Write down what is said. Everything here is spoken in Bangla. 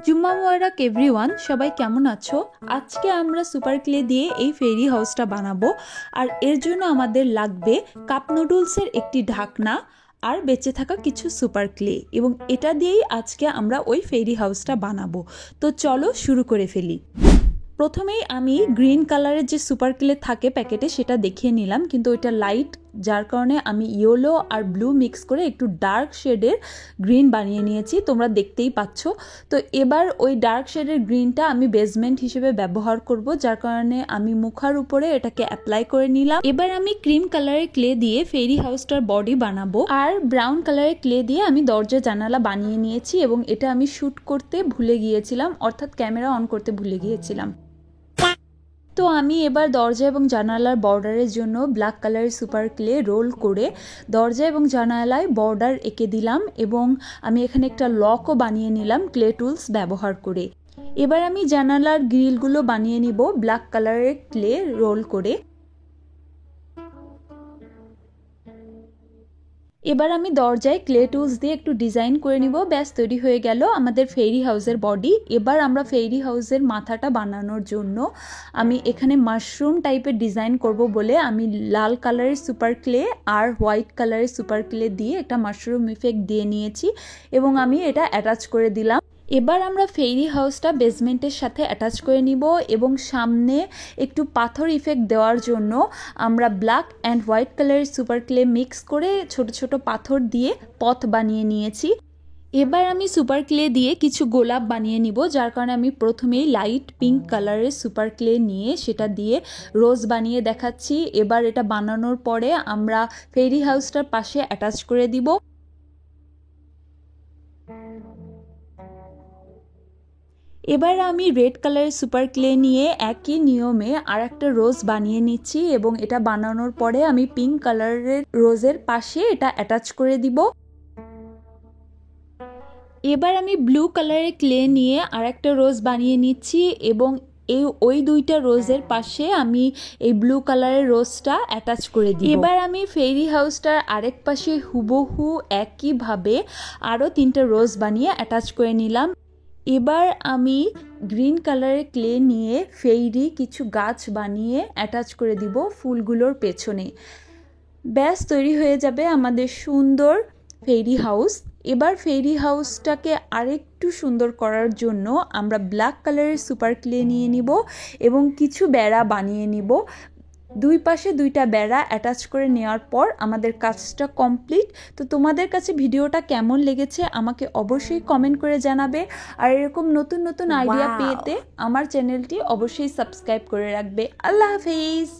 জুম্মা মোবারক এভরিওয়ান, সবাই কেমন আছো? আজকে আমরা সুপার ক্লে দিয়ে এই ফেরি হাউসটা বানাবো। আর এর জন্য আমাদের লাগবে কাপ নুডলসের একটি ঢাকনা আর বেঁচে থাকা কিছু সুপার ক্লে, এবং এটা দিয়েই আজকে আমরা ওই ফেরি হাউসটা বানাবো। তো চলো শুরু করে ফেলি। প্রথমেই আমি গ্রিন কালারের যে সুপার ক্লে থাকে প্যাকেটে সেটা দেখিয়ে নিলাম, কিন্তু ওইটা লাইট, যার কারণে আমি ইয়েলো আর ব্লু মিক্স করে একটু ডার্ক শেডের গ্রিন বানিয়ে নিয়েছি, তোমরা দেখতেই পাচ্ছ। তো এবার ওই ডার্ক শেডের গ্রিনটা আমি বেসমেন্ট হিসেবে ব্যবহার করব, যার কারণে আমি মুখার উপরে এটাকে অ্যাপ্লাই করে নিলাম। এবার আমি ক্রিম কালারের ক্লে দিয়ে ফেরি হাউসটার বডি বানাবো, আর ব্রাউন কালারের ক্লে দিয়ে আমি দরজা জানালা বানিয়ে নিয়েছি, এবং এটা আমি শ্যুট করতে ভুলে গিয়েছিলাম, অর্থাৎ ক্যামেরা অন করতে ভুলে গিয়েছিলাম। তো আমি এবার দরজা এবং জানালার বর্ডারের জন্য ব্ল্যাক কালারের সুপার ক্লে রোল করে দরজা এবং জানালায় বর্ডার এঁকে দিলাম, এবং আমি এখানে একটা লকও বানিয়ে নিলাম ক্লে টুলস ব্যবহার করে। এবার আমি জানালার গ্রিলগুলো বানিয়ে নিব ব্ল্যাক কালারের ক্লে রোল করে। এবার আমি দরজায় ক্লে টুলস দিয়ে একটু ডিজাইন করে নিব। ব্যাস, তৈরি হয়ে গেল আমাদের ফেরি হাউসের বডি। এবার আমরা ফেরি হাউসের মাথাটা বানানোর জন্য আমি এখানে মাশরুম টাইপের ডিজাইন করব বলে আমি লাল কালারের সুপার ক্লে আর হোয়াইট কালারের সুপার ক্লে দিয়ে একটা মাশরুম ইফেক্ট দিয়ে নিয়েছি, এবং আমি এটা অ্যাটাচ করে দিলাম। এবার আমরা ফেরি হাউসটা বেসমেন্টের সাথে অ্যাটাচ করে নিব, এবং সামনে একটু পাথর ইফেক্ট দেওয়ার জন্য আমরা ব্ল্যাক অ্যান্ড হোয়াইট কালারের সুপার ক্লে মিক্স করে ছোট ছোট পাথর দিয়ে পথ বানিয়ে নিয়েছি। এবার আমি সুপার ক্লে দিয়ে কিছু গোলাপ বানিয়ে নিব, যার কারণে আমি প্রথমেই লাইট পিঙ্ক কালারের সুপার ক্লে নিয়ে সেটা দিয়ে রোজ বানিয়ে দেখাচ্ছি। এবার এটা বানানোর পরে আমরা ফেরি হাউসটার পাশে অ্যাটাচ করে দিব। এবার আমি রেড কালারের সুপার ক্লে নিয়ে একই নিয়মে আর একটা রোজ বানিয়ে নিচ্ছি, এবং এটা বানানোর পরে আমি পিঙ্ক কালারের রোজের পাশে এটা অ্যাটাচ করে দিব। এবার আমি ব্লু কালারের ক্লে নিয়ে আর একটা রোজ বানিয়ে নিচ্ছি, এবং ওই দুইটা রোজের পাশে আমি এই ব্লু কালারের রোজটা অ্যাটাচ করে দিই। এবার আমি ফেরি হাউসটার আরেক পাশে হুবহু একইভাবে আরও 3টা রোজ বানিয়ে অ্যাটাচ করে নিলাম। এবার আমি গ্রিন কালারের ক্লে নিয়ে ফেরি কিছু গাছ বানিয়ে অ্যাটাচ করে দিব ফুলগুলোর পেছনে। ব্যাস, তৈরি হয়ে যাবে আমাদের সুন্দর ফেরি হাউস। এবার ফেরি হাউসটাকে আরেকটু সুন্দর করার জন্য আমরা ব্ল্যাক কালারের সুপার ক্লে নিয়ে নিব, এবং কিছু বেড়া বানিয়ে নিব। দুই পাশে 2টা বেড়া অ্যাটাচ করে নেওয়ার পর আমাদের কাজটা কমপ্লিট। তো তোমাদের কাছে ভিডিওটা কেমন লেগেছে আমাকে অবশ্যই কমেন্ট করে জানাবে, আর এরকম নতুন নতুন আইডিয়া পেতে আমার চ্যানেলটি অবশ্যই সাবস্ক্রাইব করে রাখবে। আল্লাহ হাফেজ।